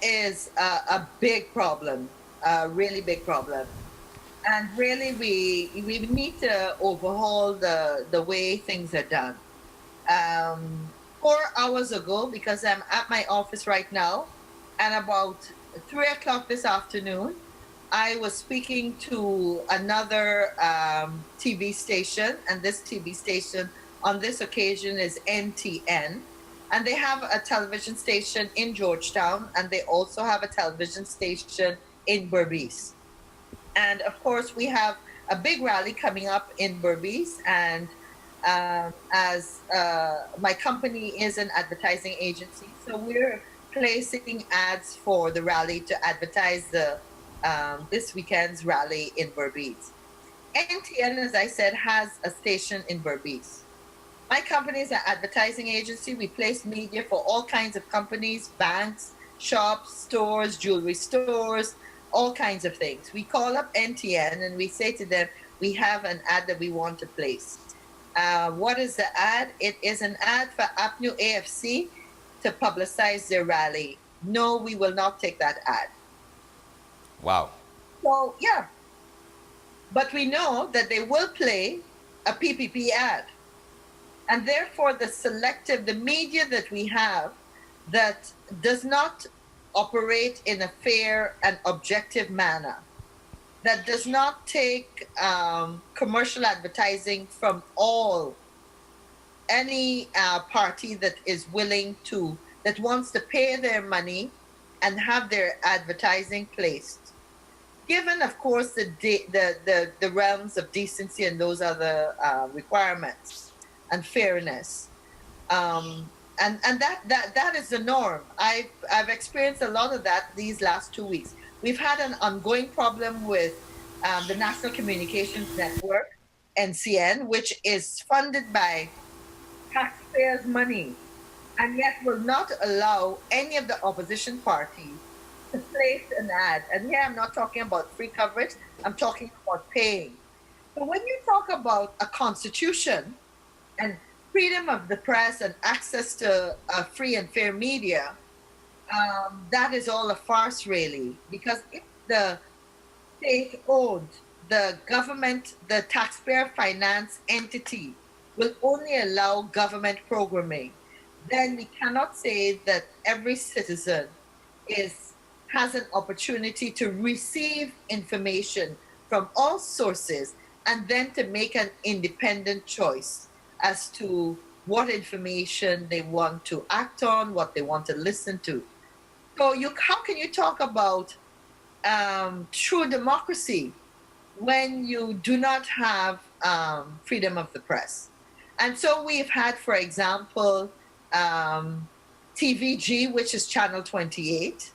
is a big problem, a really big problem. And really, we need to overhaul the way things are done. 4 hours ago, because I'm at my office right now, and about 3 o'clock this afternoon, I was speaking to another TV station, and this TV station on this occasion is NTN. And they have a television station in Georgetown, and they also have a television station in Berbice. And of course, we have a big rally coming up in Berbice. And as my company is an advertising agency, so we're placing ads for the rally to advertise the this weekend's rally in Berbice. NTN, as I said, has a station in Berbice. My company is an advertising agency. We place media for all kinds of companies, banks, shops, stores, jewelry stores, all kinds of things. We call up NTN and we say to them, we have an ad that we want to place. What is the ad? It is an ad for APNU AFC to publicize their rally. No, we will not take that ad. Wow. So, yeah. But we know that they will play a PPP ad. And therefore, the media that we have that does not operate in a fair and objective manner, that does not take commercial advertising from any party that is willing to, that wants to pay their money and have their advertising placed. Given, of course, the realms of decency and those other requirements and fairness, and that is the norm. I've experienced a lot of that these last 2 weeks. We've had an ongoing problem with the National Communications Network, NCN, which is funded by taxpayers' money, and yet will not allow any of the opposition parties to place an ad. And here I'm not talking about free coverage, I'm talking about paying. So when you talk about a constitution and freedom of the press and access to free and fair media, that is all a farce, really. Because if the state owned, the government, the taxpayer finance entity will only allow government programming, then we cannot say that every citizen has an opportunity to receive information from all sources and then to make an independent choice as to what information they want to act on, what they want to listen to. So how can you talk about true democracy when you do not have freedom of the press? And so we've had, for example, TVG, which is Channel 28.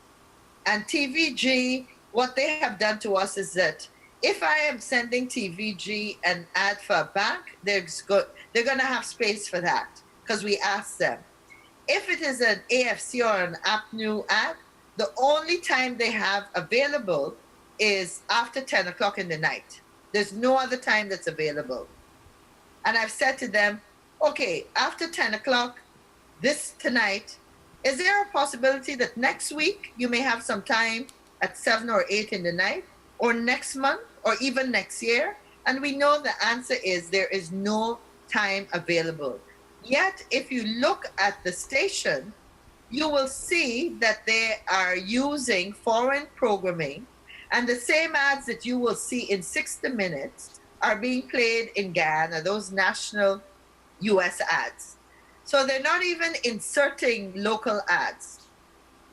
And TVG, what they have done to us is that if I am sending TVG an ad for a bank, they're going to have space for that because we asked them. If it is an AFC or an APNU ad, the only time they have available is after 10 o'clock in the night. There's no other time that's available. And I've said to them, okay, after 10 o'clock tonight, is there a possibility that next week you may have some time at 7 or 8 in the night, or next month, or even next year? And we know the answer is there is no time available. Yet, if you look at the station, you will see that they are using foreign programming, and the same ads that you will see in 60 Minutes are being played in Guyana, those national US ads. So they're not even inserting local ads.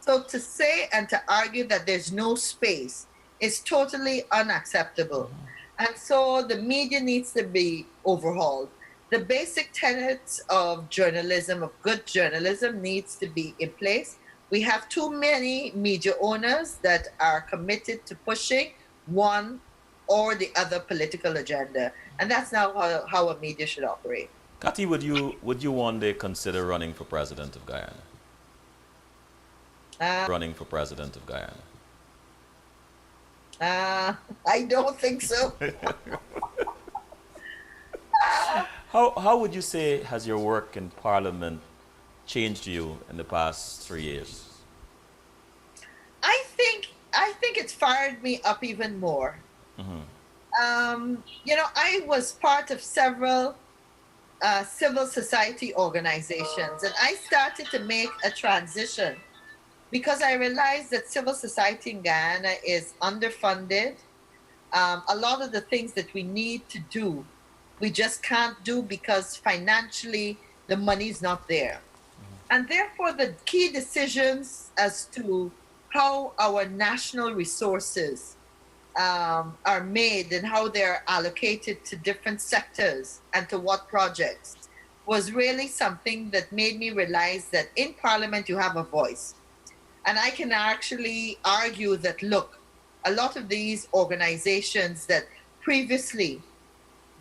So to say and to argue that there's no space is totally unacceptable. And so the media needs to be overhauled. The basic tenets of journalism, of good journalism, needs to be in place. We have too many media owners that are committed to pushing one or the other political agenda. And that's not how a media should operate. Cathy, would you one day consider running for president of Guyana? Running for president of Guyana? I don't think so. How would you say has your work in Parliament changed you in the past 3 years? I think it's fired me up even more. I was part of several civil society organizations, and I started to make a transition because I realized that civil society in Guyana is underfunded. A lot of the things that we need to do, we just can't do because financially the money's not there. And therefore, the key decisions as to how our national resources are made and how they're allocated to different sectors and to what projects was really something that made me realize that in Parliament you have a voice. And I can actually argue that, look, a lot of these organizations that previously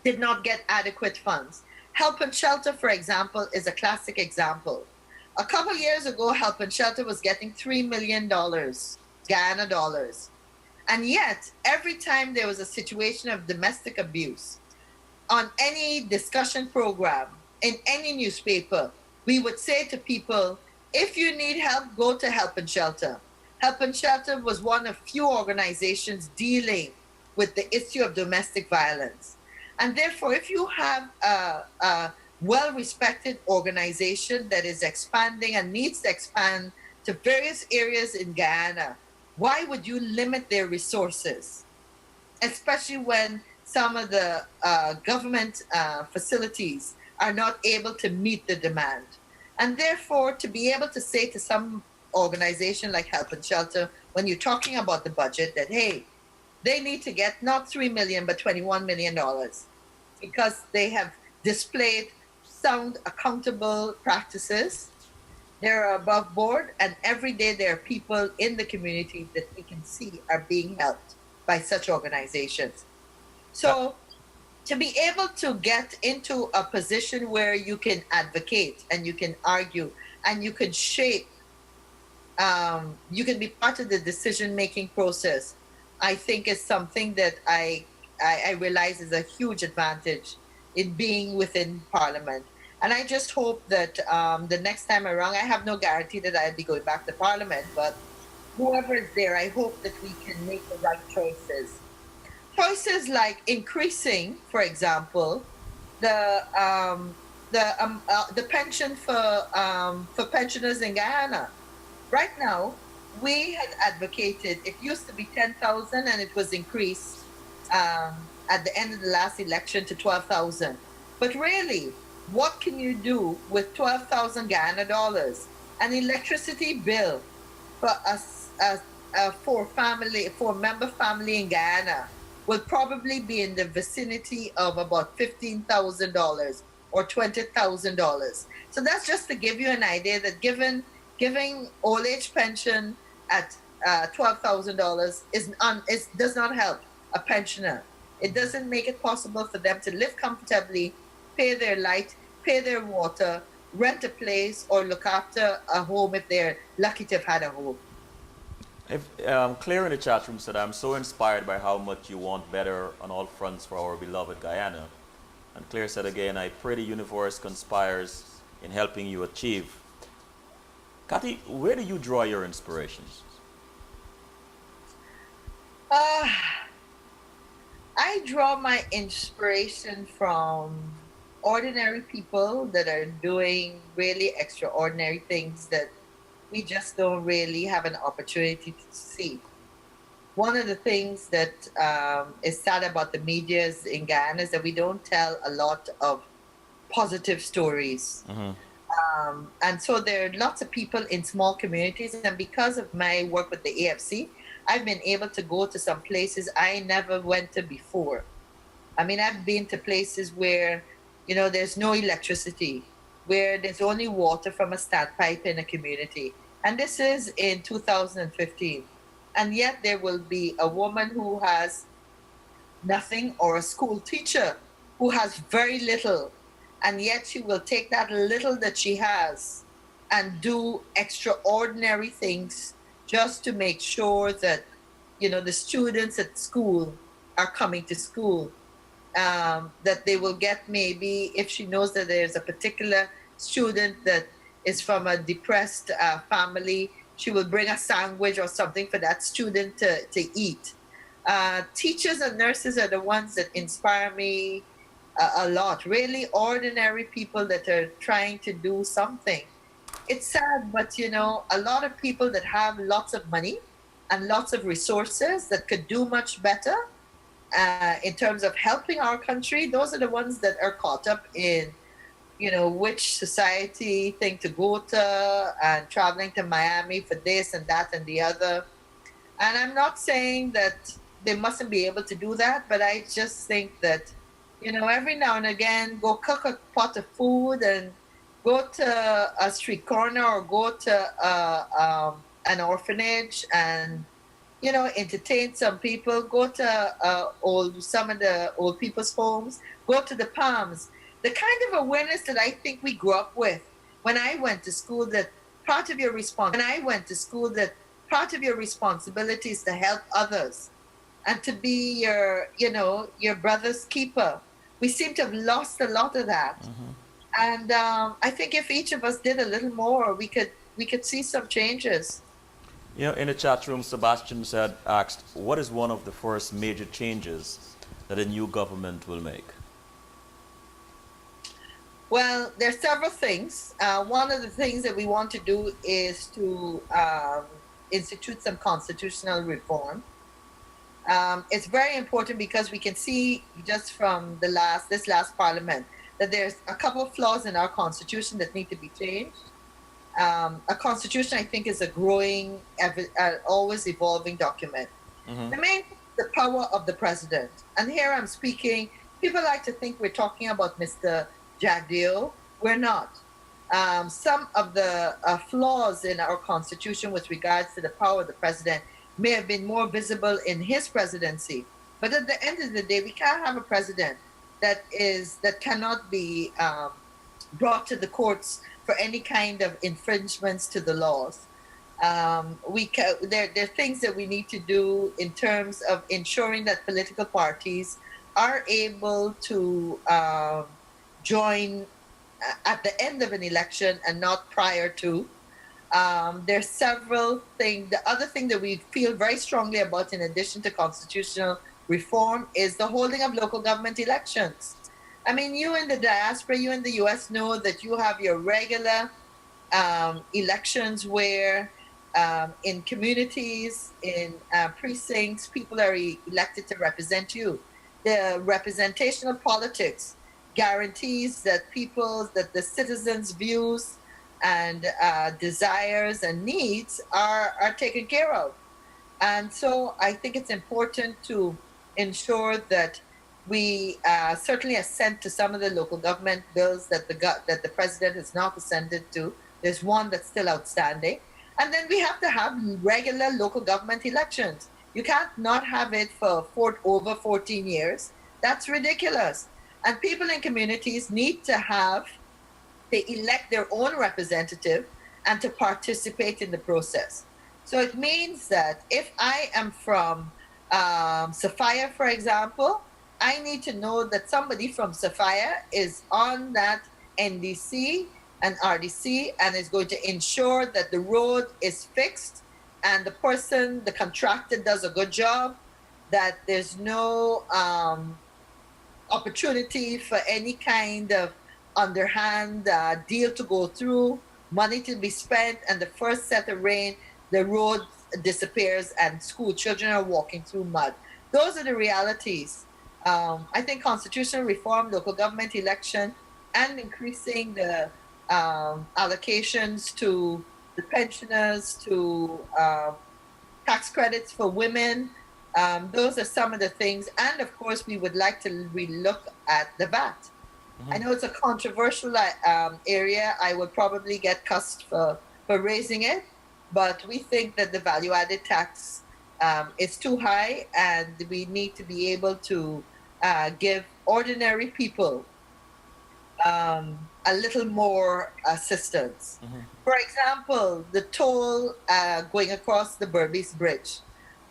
did not get adequate funds. Help and Shelter, for example, is a classic example. A couple years ago, Help and Shelter was getting $3 million, Guyana dollars. And yet, every time there was a situation of domestic abuse, on any discussion program, in any newspaper, we would say to people, if you need help, go to Help and Shelter. Help and Shelter was one of few organizations dealing with the issue of domestic violence. And therefore, if you have a well-respected organization that is expanding and needs to expand to various areas in Guyana, why would you limit their resources? Especially when some of the government facilities are not able to meet the demand. And therefore, to be able to say to some organization like Help and Shelter, when you're talking about the budget, that, hey, they need to get not $3 million, but $21 million because they have displayed sound, accountable practices. They're above board, and every day there are people in the community that we can see are being helped by such organizations. So to be able to get into a position where you can advocate and you can argue and you can shape, you can be part of the decision-making process, I think is something that I realize is a huge advantage in being within Parliament. And I just hope that the next time around, I have no guarantee that I'll be going back to Parliament, but whoever is there, I hope that we can make the right choices. Choices like increasing, for example, the pension for pensioners in Guyana. Right now, we had advocated it used to be 10,000 and it was increased at the end of the last election to 12,000. But really, what can you do with 12,000 Guyana dollars? An electricity bill for a four-member family in Guyana will probably be in the vicinity of about $15,000 or $20,000. So that's just to give you an idea that giving old age pension at $12,000 does not help a pensioner. It doesn't make it possible for them to live comfortably, pay their light, pay their water, rent a place, or look after a home if they're lucky to have had a home. If, Claire in the chat room said, I'm so inspired by how much you want better on all fronts for our beloved Guyana. And Claire said again, I pray the universe conspires in helping you achieve. Cathy, where do you draw your inspirations? I draw my inspiration from ordinary people that are doing really extraordinary things that we just don't really have an opportunity to see. One of the things that is sad about the media in Guyana is that we don't tell a lot of positive stories. And so there are lots of people in small communities, and because of my work with the AFC, I've been able to go to some places I never went to before. I mean, I've been to places where, there's no electricity, where there's only water from a standpipe in a community. And this is in 2015. And yet there will be a woman who has nothing, or a school teacher who has very little, and yet she will take that little that she has and do extraordinary things just to make sure that the students at school are coming to school, that they will get, maybe if she knows that there's a particular student that is from a depressed family, she will bring a sandwich or something for that student to eat. Teachers and nurses are the ones that inspire me a lot. Really ordinary people that are trying to do something. It's sad, but a lot of people that have lots of money and lots of resources that could do much better in terms of helping our country, those are the ones that are caught up in which society thing to go to and traveling to Miami for this and that and the other. And I'm not saying that they mustn't be able to do that, but I just think that, every now and again, go cook a pot of food and go to a street corner or go to an orphanage and, entertain some people, go to some of the old people's homes, go to the palms. The kind of awareness that I think we grew up with when I went to school, that part of your responsibility is to help others and to be your brother's keeper. We seem to have lost a lot of that. And I think if each of us did a little more, we could see some changes. In the chat room, Sebastian asked, what is one of the first major changes that a new government will make? Well, there's several things. One of the things that we want to do is to institute some constitutional reform. It's very important because we can see just from this last parliament that there's a couple of flaws in our constitution that need to be changed. A constitution, I think, is a growing, always evolving document. The main thing is the power of the president. And here I'm speaking, people like to think we're talking about Mr. Jagdeo. We're not. Some of the flaws in our constitution with regards to the power of the president may have been more visible in his presidency. But at the end of the day, we can't have a president that cannot be brought to the courts for any kind of infringements to the laws. There are things that we need to do in terms of ensuring that political parties are able to join at the end of an election and not prior to. There's several things. The other thing that we feel very strongly about, in addition to constitutional reform, is the holding of local government elections. I mean, you in the diaspora, you in the US know that you have your regular elections where in communities, in precincts, people are elected to represent you. The representational politics guarantees that the citizens' views and desires and needs are taken care of. And so I think it's important to ensure that we certainly assent to some of the local government bills that the president has not assented to. There's one that's still outstanding. And then we have to have regular local government elections. You can't not have it for over 14 years. That's ridiculous. And people in communities need to elect their own representative and to participate in the process. So it means that if I am from Sophia, for example, I need to know that somebody from Sophia is on that NDC and RDC and is going to ensure that the road is fixed and the contractor does a good job, that there's no opportunity for any kind of underhand deal to go through, money to be spent, and the first set of rain, the road disappears and school children are walking through mud. Those are the realities. I think constitutional reform, local government election, and increasing the allocations to the pensioners, to tax credits for women, those are some of the things. And of course, we would like to relook at the VAT. I know it's a controversial area. I would probably get cussed for raising it, but we think that the value-added tax is too high, and we need to be able to give ordinary people a little more assistance. For example, the toll going across the Berbice Bridge.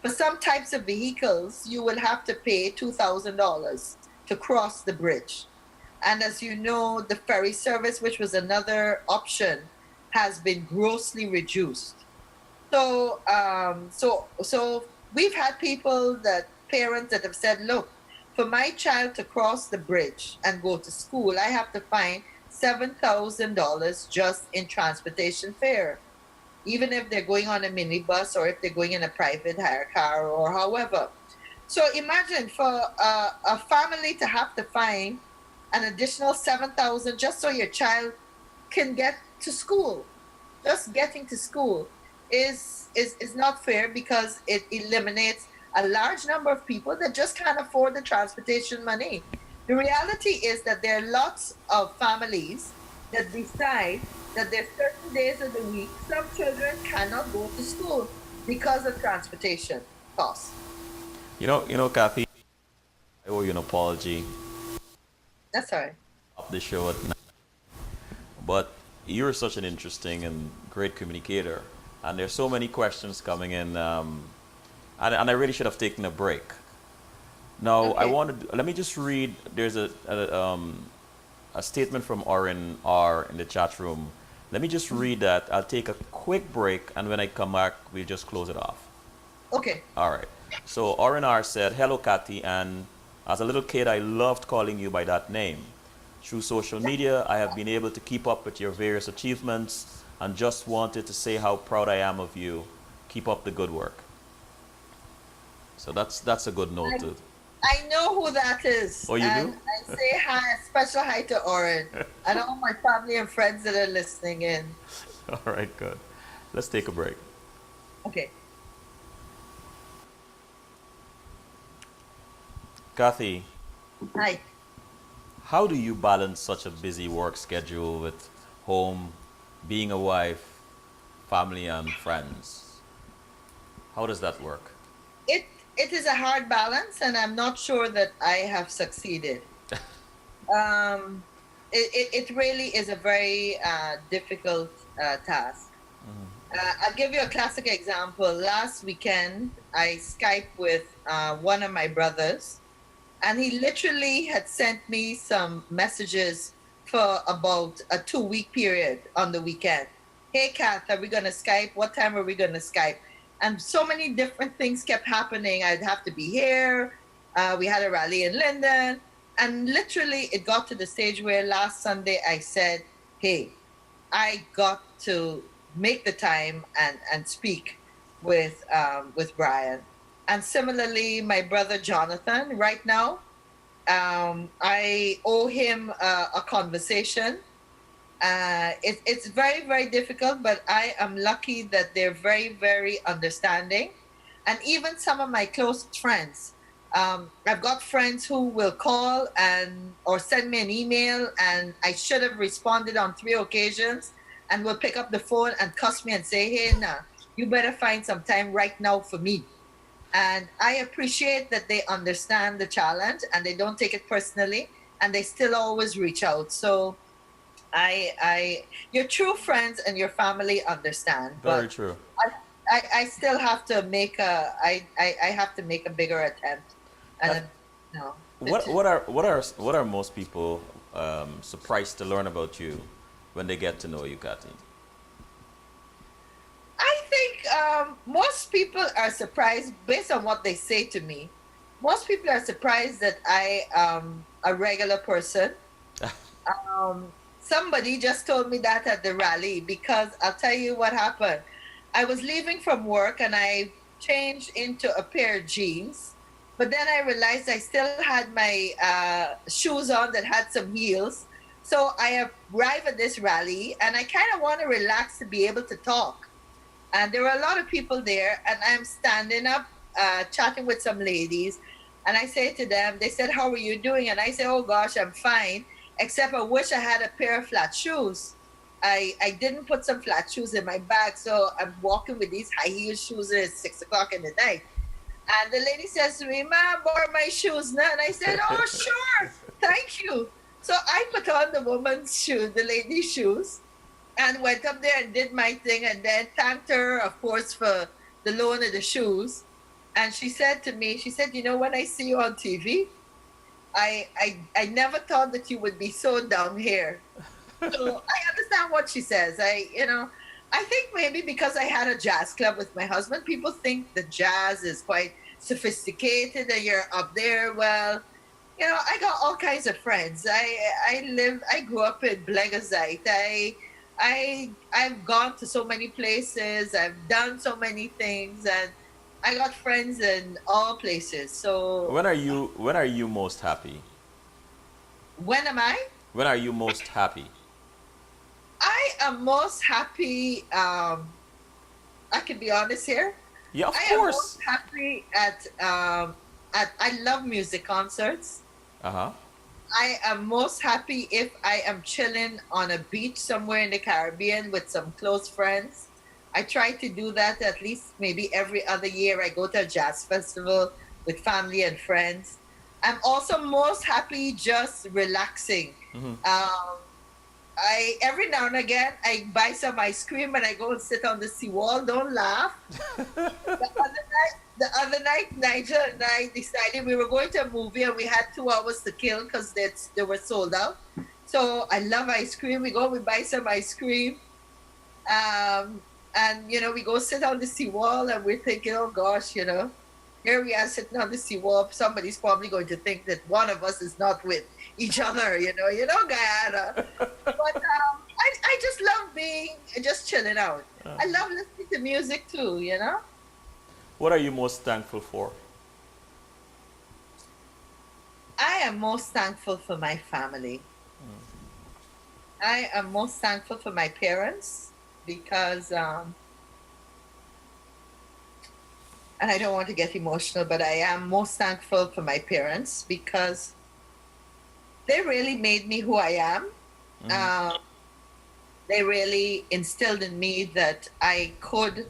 For some types of vehicles, you will have to pay $2,000 to cross the bridge. And as you know, the ferry service, which was another option, has been grossly reduced. So we've had people that parents that have said, look, for my child to cross the bridge and go to school, I have to find $7,000 just in transportation fare, even if they're going on a minibus or if they're going in a private hire car or however. So imagine for a family to have to find an additional 7,000 just so your child can get to school. Just getting to school is not fair because it eliminates a large number of people that just can't afford the transportation money. The reality is that there are lots of families that decide that there are certain days of the week some children cannot go to school because of transportation costs. Kathy, I owe you an apology. That's all right. Up the show at night, but you're such an interesting and great communicator, and there's so many questions coming in, and I really should have taken a break. Now, I Okay. wanted. Let me just read. There's a statement from Orin R in the chat room. Let me just read that. I'll take a quick break, and when I come back, we'll just close it off. Okay. All right. So R&R said, "Hello, Kathy, and as a little kid, I loved calling you by that name. Through social media, I have been able to keep up with your various achievements and just wanted to say how proud I am of you. Keep up the good work." So that's a good note I to. I know who that is, Oh, you and do? I say hi, special hi to Oren and all my family and friends that are listening in. All right, good. Let's take a break. Okay. Kathy, Hi. how do you balance such a busy work schedule with home, being a wife, family, and friends? How does that work? It it is a hard balance, and I'm not sure that I have succeeded. Um, it really is a very difficult task. I'll give you a classic example. Last weekend, I Skyped with one of my brothers, and he literally had sent me some messages for about a 2 week period on the weekend. Hey, Kath, are we going to Skype? What time are we going to Skype? And so many different things kept happening. I'd have to be here. We had a rally in Linden. And literally, it got to the stage where last Sunday I said, hey, I got to make the time and speak with Brian. And similarly, my brother Jonathan, right now, I owe him a conversation. It's very, very difficult, but I am lucky that they're very, very understanding. And even some of my close friends, I've got friends who will call and or send me an email, and I should have responded on 3 occasions, and will pick up the phone and cuss me and say, "Hey, nah, you better find some time right now for me." And I appreciate that they understand the challenge and they don't take it personally, and they still always reach out. So your true friends and your family understand, Very but true. I still have to make I have to make a bigger attempt, and Kath, no, what are most people surprised to learn about you when they get to know you, Kathy? I think most people are surprised based on what they say to me. Most people are surprised that I am a regular person. Somebody just told me that at the rally, because I'll tell you what happened. I was leaving from work and I changed into a pair of jeans, but then I realized I still had my shoes on that had some heels. So I arrived at this rally and I kind of want to relax to be able to talk. And there were a lot of people there, and I'm standing up, chatting with some ladies. And I say to them, they said, "How are you doing?" And I say, "Oh gosh, I'm fine, except I wish I had a pair of flat shoes. I didn't put some flat shoes in my bag, so I'm walking with these high heel shoes, and it's 6 o'clock in the night." And the lady says to me, "Ma, borrow my shoes now." And I said, "Oh, sure, thank you." So I put on the woman's shoes, the lady's shoes, and went up there and did my thing, and then thanked her, of course, for the loan of the shoes. And she said to me, she said, "When I see you on TV, I never thought that you would be so down here." So I understand what she says. I think maybe because I had a jazz club with my husband, people think that jazz is quite sophisticated and you're up there. Well, I got all kinds of friends. I grew up in Blegazite. I've gone to so many places. I've done so many things, and I got friends in all places. So When are you most happy? when am I? When are you most happy? I am most happy. I can be honest here. Yeah, of I am most course. happy at I love music concerts. Uh-huh. I am most happy if I am chilling on a beach somewhere in the Caribbean with some close friends. I try to do that at least maybe every other year. I go to a jazz festival with family and friends. I'm also most happy just relaxing. Hmm. Um, I every now and again I buy some ice cream and I go and sit on the seawall. Don't laugh. The other night, Nigel and I decided we were going to a movie and we had 2 hours to kill because they were sold out. So I love ice cream. We buy some ice cream, um, and we go sit on the seawall and we're thinking, oh gosh, here we are sitting on the seawall. Somebody's probably going to think that one of us is not with each other, Guyana. But I just love being just chilling out. I love listening to music too. What are you most thankful for? I am most thankful for my family. I am most thankful for my parents because, and I don't want to get emotional, but I am most thankful for my parents because they really made me who I am. Hmm. Um, they really instilled in me that I could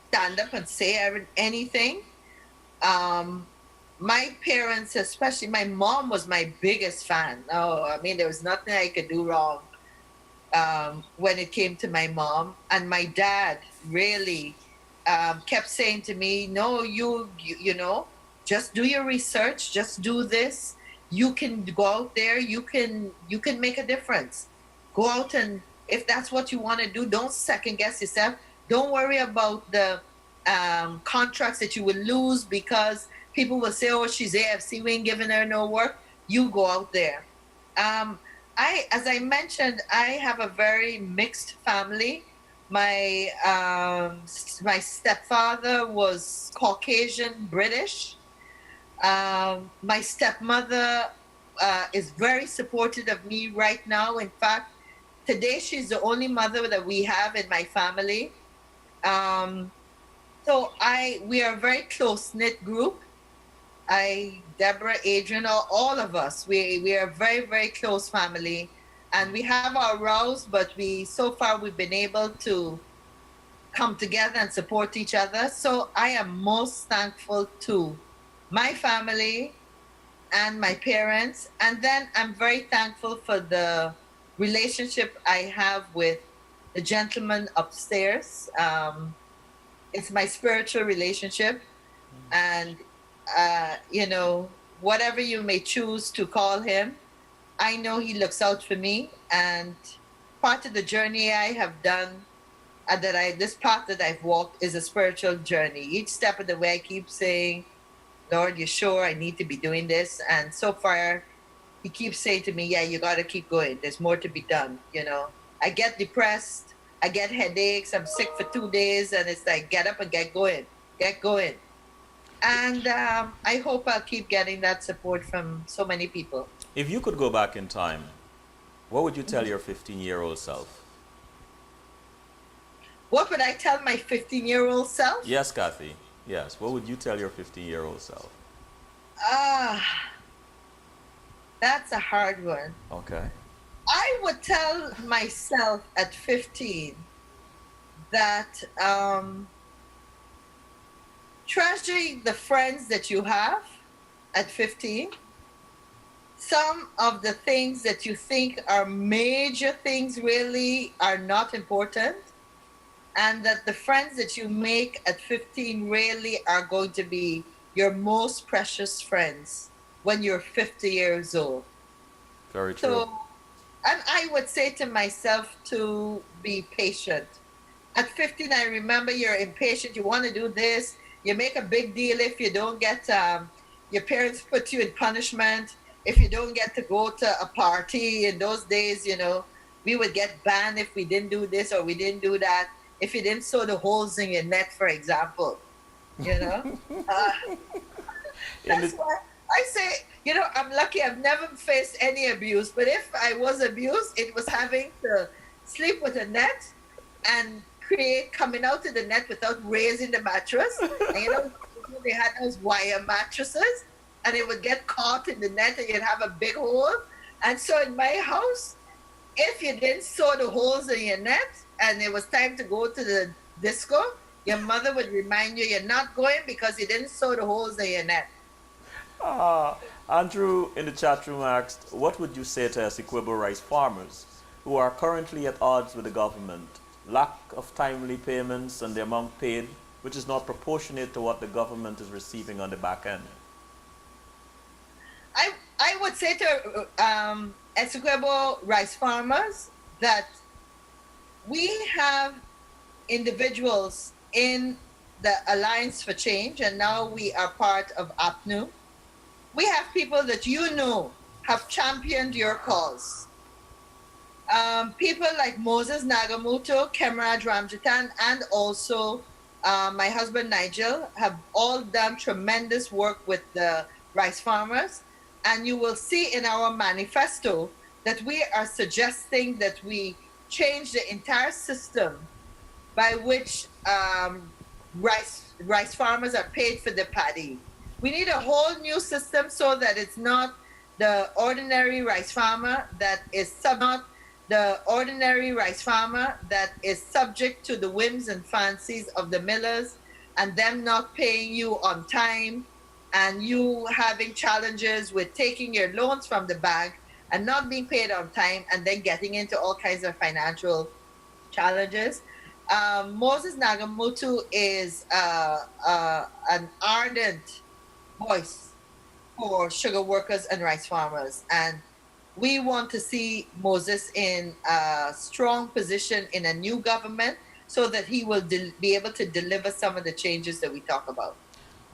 stand up and say anything. Um, my parents, especially my mom, was my biggest fan. Oh, I mean, there was nothing I could do wrong when it came to my mom. And my dad really kept saying to me, "No, just do your research. Just do this. You can go out there. You can make a difference. Go out, and if that's what you want to do, don't second guess yourself. Don't worry about the contracts that you will lose because people will say, "Oh, she's AFC. We ain't giving her no work." You go out there. Um, as I mentioned, I have a very mixed family. My stepfather was Caucasian British. My stepmother is very supportive of me right now. In fact, today she's the only mother that we have in my family. Um, so we are a very close knit group. Deborah, Adrian, all of us, we are a very, very close family, and we have our rows, but so far we've been able to come together and support each other. So I am most thankful to my family and my parents, and then I'm very thankful for the relationship I have with the gentleman upstairs. It's my spiritual relationship, and whatever you may choose to call him, I know he looks out for me. And part of the journey I have done, this path that I've walked is a spiritual journey. Each step of the way, I keep saying, "Lord, you sure I need to be doing this?" And so far, he keeps saying to me, "Yeah, you got to keep going. There's more to be done." I get depressed, I get headaches, I'm sick for 2 days, and it's like, get up and get going, get going. And I hope I'll keep getting that support from so many people. If you could go back in time, what would you tell Mhm. your 15-year-old self? What would I tell my 15-year-old self? Yes, Kathy. Yes. What would you tell your 15-year-old self? Ah, that's a hard one. Okay. I would tell myself at 15 that treasure the friends that you have at 15. Some of the things that you think are major things really are not important, and that the friends that you make at 15 really are going to be your most precious friends when you're 50 years old. Very So, true. and I would say to myself to be patient. At 15, I remember you're impatient. You want to do this. You make a big deal if you don't get, your parents put you in punishment. If you don't get to go to a party in those days, we would get banned if we didn't do this or we didn't do that. If you didn't sew the holes in your net, for example, you know. Uh, In that's the, why I say, I'm lucky I've never faced any abuse. But if I was abused, it was having to sleep with a net and coming out of the net without raising the mattress. And they had those wire mattresses and it would get caught in the net and you'd have a big hole. And so in my house, if you didn't sew the holes in your net and it was time to go to the disco, your mother would remind you you're not going because you didn't sew the holes in your net. Andrew in the chat room asked, what would you say to Essequibo rice farmers who are currently at odds with the government? Lack of timely payments and the amount paid, which is not proportionate to what the government is receiving on the back end. I would say to Essequibo rice farmers that we have individuals in the Alliance for Change, and now we are part of APNU. We have people that have championed your cause. People like Moses Nagamuto, Kemraj Ramjatan, and also my husband Nigel have all done tremendous work with the rice farmers. And you will see in our manifesto that we are suggesting that we change the entire system by which rice farmers are paid for the paddy. We need a whole new system so that it's not the ordinary rice farmer that is subject to the whims and fancies of the millers and them not paying you on time and you having challenges with taking your loans from the bank and not being paid on time and then getting into all kinds of financial challenges. Moses Nagamutu is an ardent voice for sugar workers and rice farmers. And we want to see Moses in a strong position in a new government so that he will be able to deliver some of the changes that we talk about.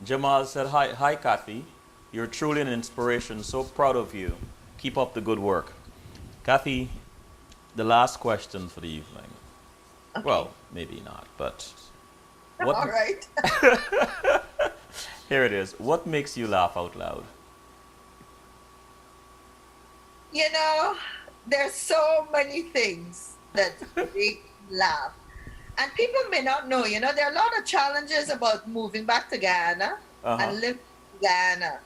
Jamal said, hi Cathy. You're truly an inspiration. So proud of you. Keep up the good work. Cathy, the last question for the evening. Okay. Well, maybe not, but... All right. Here it is. What makes you laugh out loud? There's so many things that make me laugh. And people may not know, there are a lot of challenges about moving back to Guyana and living in Guyana.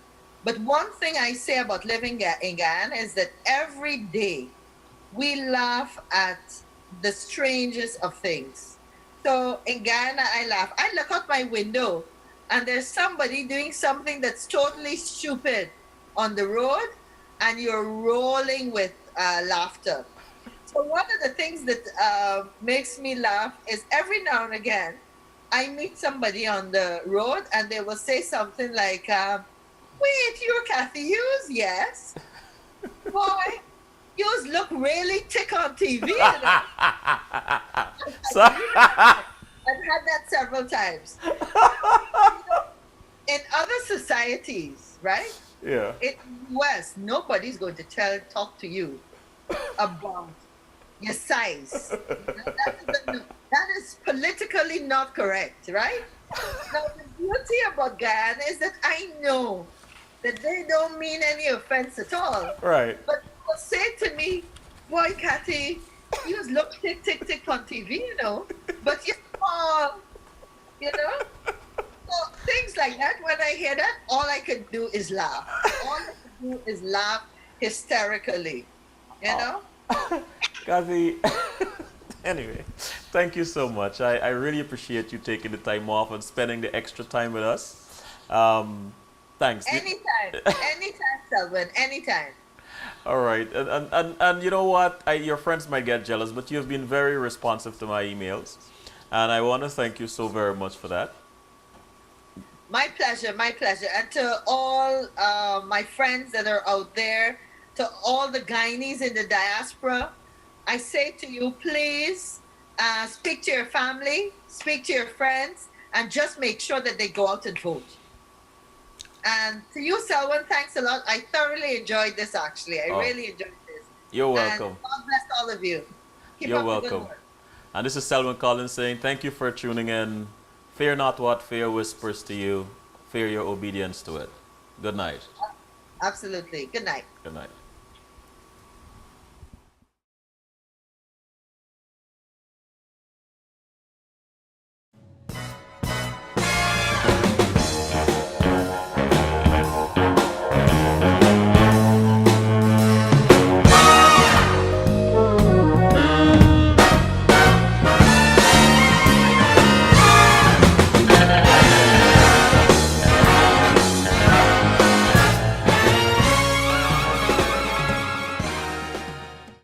But one thing I say about living in Guyana is that every day we laugh at the strangest of things. So in Guyana, I laugh. I look out my window and there's somebody doing something that's totally stupid on the road and you're rolling with laughter. So one of the things that makes me laugh is every now and again, I meet somebody on the road and they will say something like, wait, you're Cathy Hughes? Yes. Boy, Hughes look really thick on TV. I've had that several times. In other societies, right? Yeah. In the US, nobody's going to talk to you about your size. That is politically not correct, right? Now, the beauty about Guyana is that I know that they don't mean any offense at all. Right. But people say to me, boy, Cathy, you look tick on TV, but you're small, So things like that, when I hear that, all I could do is laugh. All I could do is laugh hysterically, Cathy, anyway, thank you so much. I really appreciate you taking the time off and spending the extra time with us. Thanks. Anytime, Selwyn, anytime. All right, and you know what? Your friends might get jealous, but you've been very responsive to my emails, and I want to thank you so very much for that. My pleasure, my pleasure. And to all my friends that are out there, to all the Guyanese in the diaspora, I say to you, please Speak to your family, speak to your friends, and just make sure that they go out and vote. And to you, Selwyn, thanks a lot. I thoroughly enjoyed this, actually. I Oh, really enjoyed this. you're And welcome. God bless all of you. Keep You're up the good welcome. work. And this is Selwyn Collins saying, thank you for tuning in. Fear not what fear whispers to you. Fear your obedience to it. Good night. Absolutely. Good night. Good night.